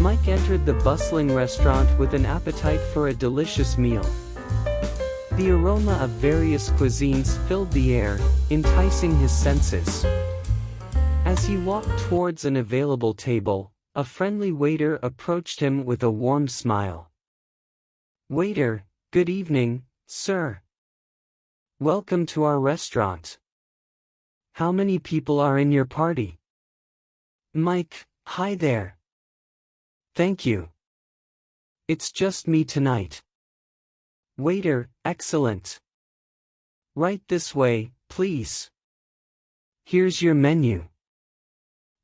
Mike entered the bustling restaurant with an appetite for a delicious meal. The aroma of various cuisines filled the air, enticing his senses. As he walked towards an available table, a friendly waiter approached him with a warm smile. "Waiter, good evening, sir. Welcome to our restaurant. How many people are in your party?" "Mike, hi there. Thank you. It's just me tonight." "Waiter, excellent. Right this way, please. Here's your menu.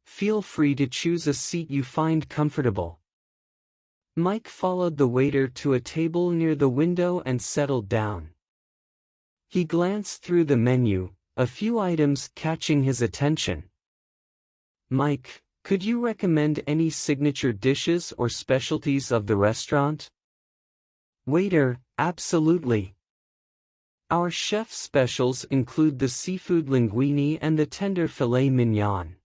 Feel free to choose a seat you find comfortable." Mike followed the waiter to a table near the window and settled down. He glanced through the menu, a few items catching his attention. "Mike, could you recommend any signature dishes or specialties of the restaurant?" "Waiter, absolutely. Our chef's specials include the seafood linguine and the tender filet mignon.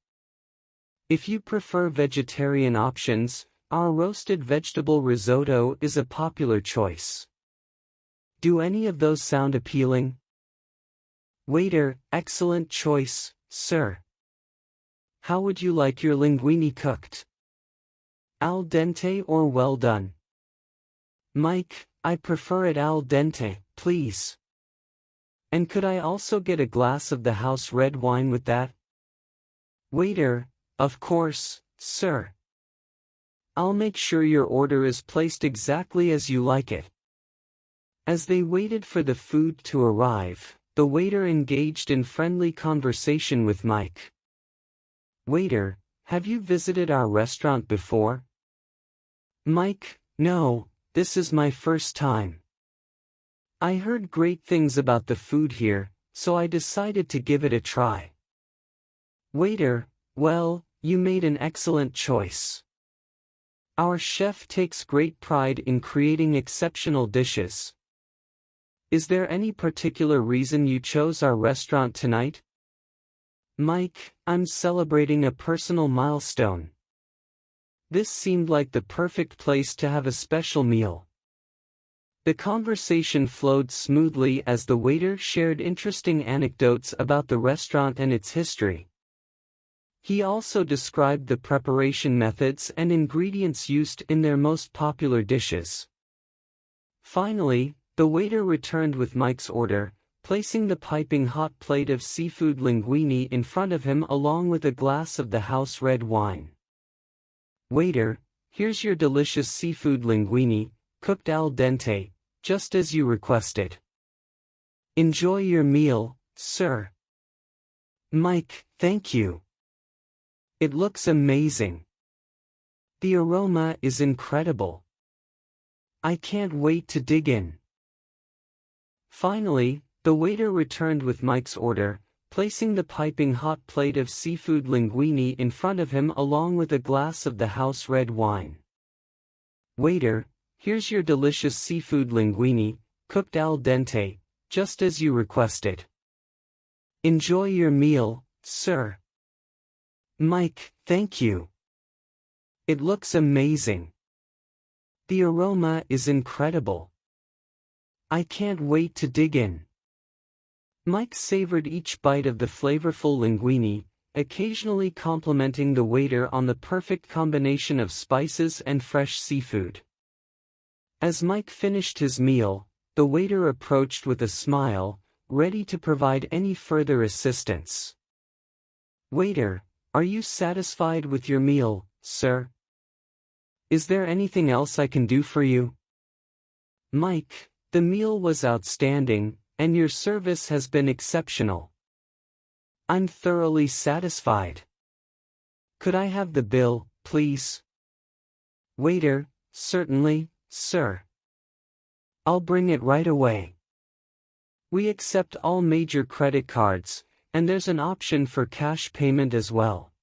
If you prefer vegetarian options, our roasted vegetable risotto is a popular choice. Do any of those sound appealing?" "Waiter, excellent choice, sir. How would you like your linguine cooked? Al dente or well done?" "Mike, I prefer it al dente, please. And could I also get a glass of the house red wine with that?" "Waiter, of course, sir. I'll make sure your order is placed exactly as you like it." As they waited for the food to arrive, the waiter engaged in friendly conversation with Mike. "Waiter, have you visited our restaurant before?" "Mike, no, this is my first time. I heard great things about the food here, so I decided to give it a try." "Waiter, well, you made an excellent choice. Our chef takes great pride in creating exceptional dishes. Is there any particular reason you chose our restaurant tonight?" "Mike, I'm celebrating a personal milestone. This seemed like the perfect place to have a special meal." The conversation flowed smoothly as the waiter shared interesting anecdotes about the restaurant and its history. He also described the preparation methods and ingredients used in their most popular dishes. Finally, the waiter returned with Mike's order, placing the piping hot plate of seafood linguine in front of him along with a glass of the house red wine. "Waiter, here's your delicious seafood linguine, cooked al dente, just as you requested. Enjoy your meal, sir." "Mike, thank you. It looks amazing. The aroma is incredible. I can't wait to dig in." Finally, the waiter returned with Mike's order, placing the piping hot plate of seafood linguine in front of him along with a glass of the house red wine. "Waiter, here's your delicious seafood linguine, cooked al dente, just as you requested. Enjoy your meal, sir." "Mike, thank you. It looks amazing. The aroma is incredible. I can't wait to dig in." Mike savored each bite of the flavorful linguine, occasionally complimenting the waiter on the perfect combination of spices and fresh seafood. As Mike finished his meal, the waiter approached with a smile, ready to provide any further assistance. "Waiter, are you satisfied with your meal, sir? Is there anything else I can do for you?" "Mike, the meal was outstanding, and your service has been exceptional. I'm thoroughly satisfied. Could I have the bill, please?" "Waiter, certainly, sir. I'll bring it right away. We accept all major credit cards, and there's an option for cash payment as well."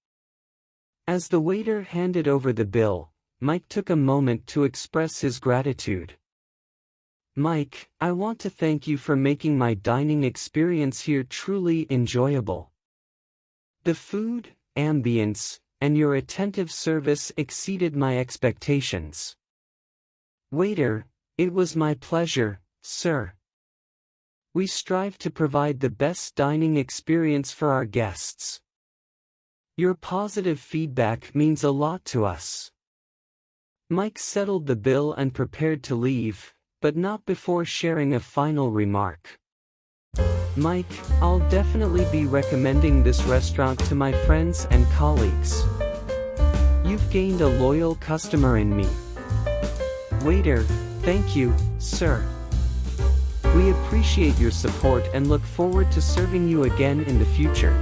As the waiter handed over the bill, Mike took a moment to express his gratitude. "Mike, I want to thank you for making my dining experience here truly enjoyable. The food, ambience, and your attentive service exceeded my expectations. Waiter, it was my pleasure, sir. We strive to provide the best dining experience for our guests. Your positive feedback means a lot to us. Mike settled the bill and prepared to leave, but not before sharing a final remark. Mike, I'll definitely be recommending this restaurant to my friends and colleagues. You've gained a loyal customer in me. Waiter, thank you, sir. We appreciate your support and look forward to serving you again in the future.